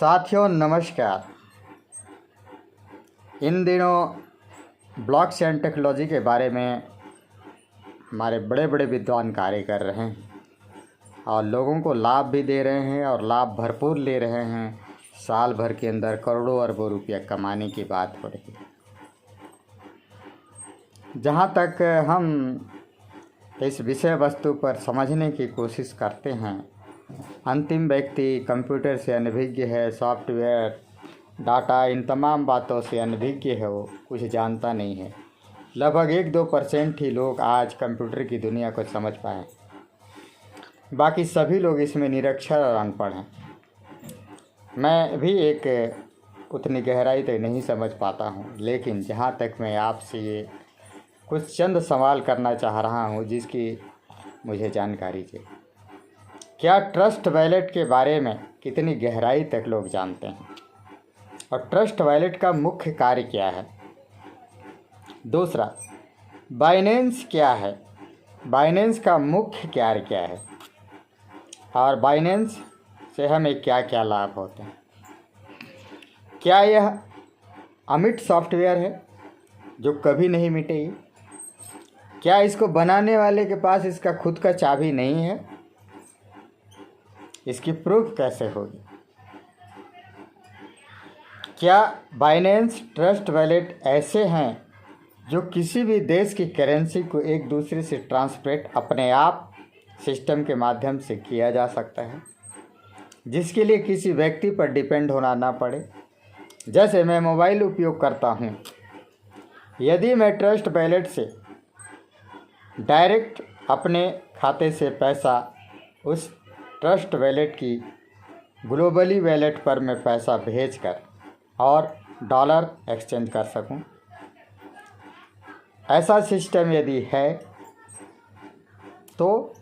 साथियों नमस्कार। इन दिनों ब्लॉकचेन टेक्नोलॉजी के बारे में हमारे बड़े बड़े विद्वान कार्य कर रहे हैं और लोगों को लाभ भी दे रहे हैं और लाभ भरपूर ले रहे हैं। साल भर के अंदर करोड़ों अरबों रुपया कमाने की बात हो रही है। जहाँ तक हम इस विषय वस्तु पर समझने की कोशिश करते हैं, अंतिम व्यक्ति कंप्यूटर से अनभिज्ञ है, सॉफ्टवेयर, डाटा, इन तमाम बातों से अनभिज्ञ है, वो कुछ जानता नहीं है। लगभग 1-2% ही लोग आज कंप्यूटर की दुनिया को समझ पाए, बाकी सभी लोग इसमें निरक्षर और अनपढ़ हैं। मैं भी एक उतनी गहराई तक नहीं समझ पाता हूँ, लेकिन जहाँ तक मैं आपसे ये कुछ चंद सवाल करना चाह रहा हूँ जिसकी मुझे जानकारी चाहिए। क्या ट्रस्ट वॉलेट के बारे में कितनी गहराई तक लोग जानते हैं और ट्रस्ट वॉलेट का मुख्य कार्य क्या है? दूसरा, बाइनेंस क्या है, बाइनेंस का मुख्य कार्य क्या है और बाइनेंस से हमें क्या क्या लाभ होते हैं? क्या यह अमिट सॉफ्टवेयर है जो कभी नहीं मिटेगी? क्या इसको बनाने वाले के पास इसका खुद का चाबी नहीं है? इसकी प्रूफ कैसे होगी? क्या बाइनेंस ट्रस्ट वॉलेट ऐसे हैं जो किसी भी देश की करेंसी को एक दूसरे से ट्रांसफर अपने आप सिस्टम के माध्यम से किया जा सकता है, जिसके लिए किसी व्यक्ति पर डिपेंड होना ना पड़े? जैसे मैं मोबाइल उपयोग करता हूँ, यदि मैं ट्रस्ट वॉलेट से डायरेक्ट अपने खाते से पैसा उस ट्रस्ट वॉलेट की ग्लोबली वॉलेट पर मैं पैसा भेजकर और डॉलर एक्सचेंज कर सकूं, ऐसा सिस्टम यदि है तो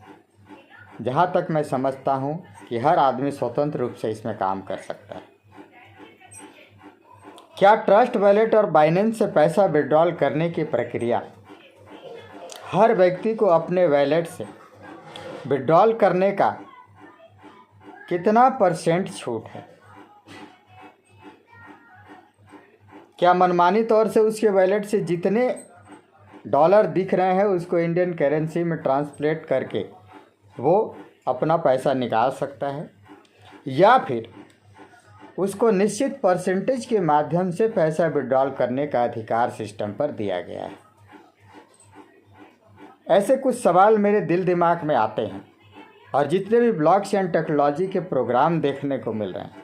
जहां तक मैं समझता हूं कि हर आदमी स्वतंत्र रूप से इसमें काम कर सकता है। क्या ट्रस्ट वॉलेट और बाइनेंस से पैसा विड्रॉल करने की प्रक्रिया हर व्यक्ति को अपने वॉलेट से विड्रॉल करने का कितना % छूट है? क्या मनमानी तौर से उसके वॉलेट से जितने डॉलर दिख रहे हैं उसको इंडियन करेंसी में ट्रांसलेट करके वो अपना पैसा निकाल सकता है, या फिर उसको निश्चित % के माध्यम से पैसा विड्रॉल करने का अधिकार सिस्टम पर दिया गया है? ऐसे कुछ सवाल मेरे दिल दिमाग में आते हैं और जितने भी ब्लॉकचेन टेक्नोलॉजी के प्रोग्राम देखने को मिल रहे हैं,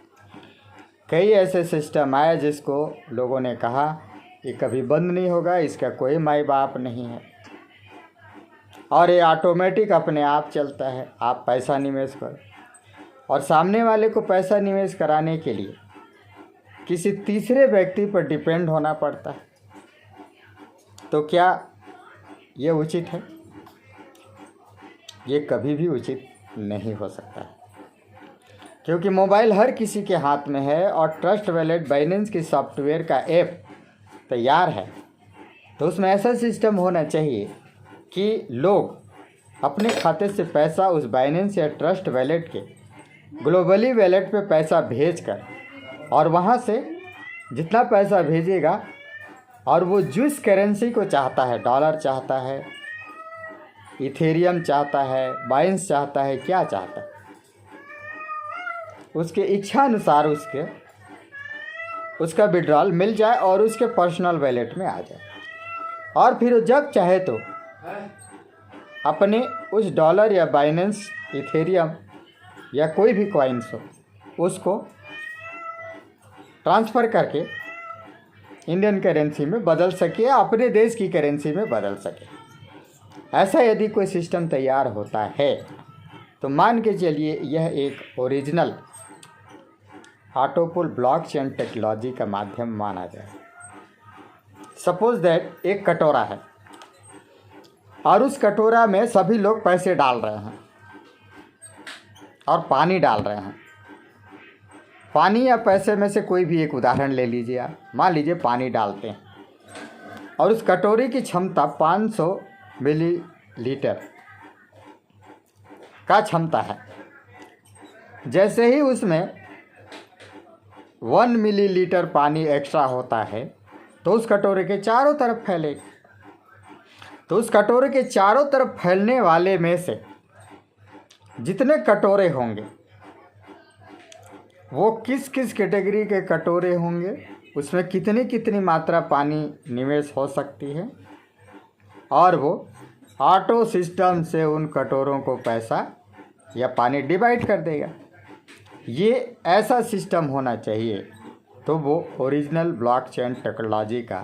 कई ऐसे सिस्टम आए जिसको लोगों ने कहा ये कभी बंद नहीं होगा, इसका कोई माई बाप नहीं है और ये ऑटोमेटिक अपने आप चलता है, आप पैसा निवेश करो। और सामने वाले को पैसा निवेश कराने के लिए किसी तीसरे व्यक्ति पर डिपेंड होना पड़ता है। तो क्या ये उचित है? ये कभी भी उचित नहीं हो सकता है, क्योंकि मोबाइल हर किसी के हाथ में है और ट्रस्ट वॉलेट बाइनेंस के सॉफ्टवेयर का ऐप तैयार है, तो उसमें ऐसा सिस्टम होना चाहिए कि लोग अपने खाते से पैसा उस बाइनेंस या ट्रस्ट वॉलेट के ग्लोबली वॉलेट पे पैसा भेजकर और वहाँ से जितना पैसा भेजेगा और वो जिस करेंसी को चाहता है, डॉलर चाहता है, इथेरियम चाहता है, बाइनेंस चाहता है, क्या चाहता है, उसके इच्छा अनुसार उसका विड्रॉल मिल जाए और उसके पर्सनल वॉलेट में आ जाए और फिर जब चाहे तो अपने उस डॉलर या बाइनेंस, इथेरियम या कोई भी कॉइन्स हो उसको ट्रांसफ़र करके इंडियन करेंसी में बदल सके या अपने देश की करेंसी में बदल सके। ऐसा यदि कोई सिस्टम तैयार होता है तो मान के चलिए यह एक ओरिजिनल ऑटोपुल ब्लॉकचेन टेक्नोलॉजी का माध्यम माना जाए। सपोज दैट एक कटोरा है और उस कटोरा में सभी लोग पैसे डाल रहे हैं और पानी डाल रहे हैं। पानी या पैसे में से कोई भी एक उदाहरण ले लीजिए आप। मान लीजिए पानी डालते हैं और उस कटोरी की क्षमता 500 मिलीलीटर का क्षमता है। जैसे ही उसमें 1 मिलीलीटर पानी एक्स्ट्रा होता है तो उस कटोरे के चारों तरफ फैलेगा। तो उस कटोरे के चारों तरफ फैलने वाले में से जितने कटोरे होंगे वो किस किस कैटेगरी के कटोरे होंगे, उसमें कितनी कितनी मात्रा पानी निवेश हो सकती है, और वो ऑटो सिस्टम से उन कटोरों को पैसा या पानी डिवाइड कर देगा। ये ऐसा सिस्टम होना चाहिए तो वो ओरिजिनल ब्लॉकचेन टेक्नोलॉजी का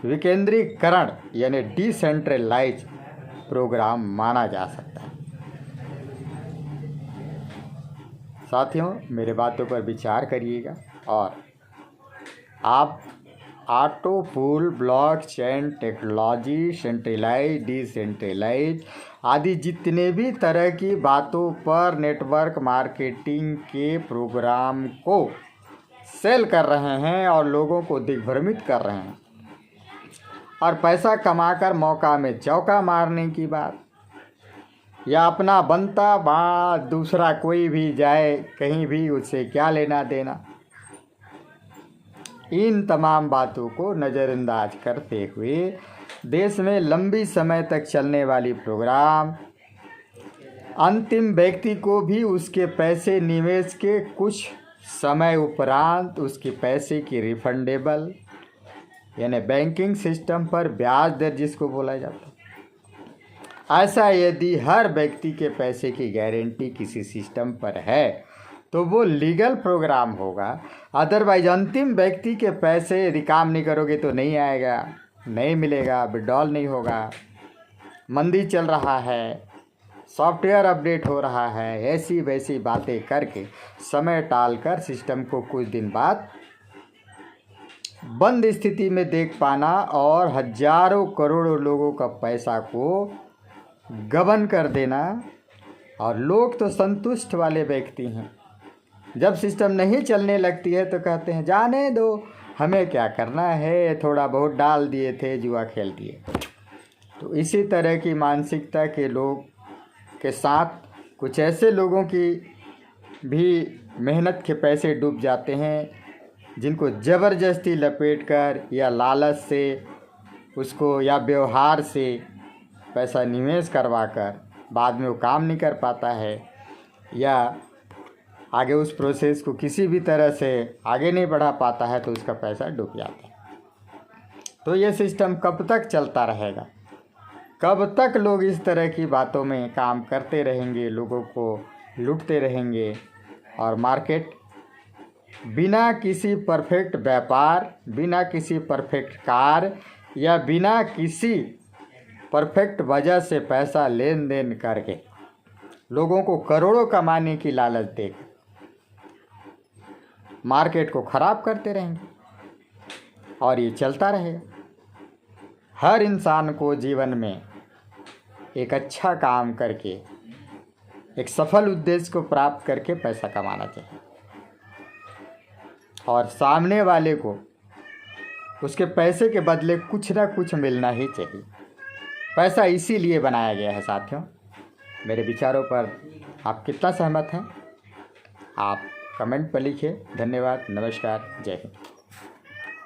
विकेंद्रीकरण यानी डिसेंट्रलाइज प्रोग्राम माना जा सकता है। साथियों, मेरे बातों पर विचार करिएगा और आप auto pool, blockchain technology, centralise, decentralise आदि जितने भी तरह की बातों पर नेटवर्क मार्केटिंग के प्रोग्राम को सेल कर रहे हैं और लोगों को दिग्भ्रमित कर रहे हैं और पैसा कमाकर मौका में चौका मारने की बात, या अपना बनता बात दूसरा कोई भी जाए कहीं भी उससे क्या लेना देना, इन तमाम बातों को नज़रअंदाज करते हुए देश में लंबी समय तक चलने वाली प्रोग्राम अंतिम व्यक्ति को भी उसके पैसे निवेश के कुछ समय उपरांत उसके पैसे की रिफंडेबल यानी बैंकिंग सिस्टम पर ब्याज दर जिसको बोला जाता है, ऐसा यदि हर व्यक्ति के पैसे की गारंटी किसी सिस्टम पर है तो वो लीगल प्रोग्राम होगा। अदरवाइज अंतिम व्यक्ति के पैसे यदि काम नहीं करोगे तो नहीं आएगा, नहीं मिलेगा, विड्रॉल नहीं होगा, मंदी चल रहा है, सॉफ्टवेयर अपडेट हो रहा है, ऐसी वैसी बातें करके समय टालकर सिस्टम को कुछ दिन बाद बंद स्थिति में देख पाना और हजारों करोड़ों लोगों का पैसा को गबन कर देना। और लोग तो संतुष्ट वाले व्यक्ति हैं, जब सिस्टम नहीं चलने लगती है तो कहते हैं जाने दो, हमें क्या करना है, थोड़ा बहुत डाल दिए थे, जुआ खेल दिए। तो इसी तरह की मानसिकता के लोग के साथ कुछ ऐसे लोगों की भी मेहनत के पैसे डूब जाते हैं जिनको ज़बरदस्ती लपेटकर या लालच से उसको या व्यवहार से पैसा निवेश करवाकर बाद में वो काम नहीं कर पाता है या आगे उस प्रोसेस को किसी भी तरह से आगे नहीं बढ़ा पाता है तो उसका पैसा डूब जाता है। तो ये सिस्टम कब तक चलता रहेगा, कब तक लोग इस तरह की बातों में काम करते रहेंगे, लोगों को लूटते रहेंगे और मार्केट बिना किसी परफेक्ट व्यापार, बिना किसी परफेक्ट कार या बिना किसी परफेक्ट वजह से पैसा लेन देन करके लोगों को करोड़ों कमाने की लालच देकर मार्केट को ख़राब करते रहेंगे और ये चलता रहेगा। हर इंसान को जीवन में एक अच्छा काम करके एक सफल उद्देश्य को प्राप्त करके पैसा कमाना चाहिए और सामने वाले को उसके पैसे के बदले कुछ ना कुछ मिलना ही चाहिए। पैसा इसीलिए बनाया गया है। साथियों, मेरे विचारों पर आप कितना सहमत हैं, आप कमेंट पर लिखिए। धन्यवाद, नमस्कार, जय हिंद।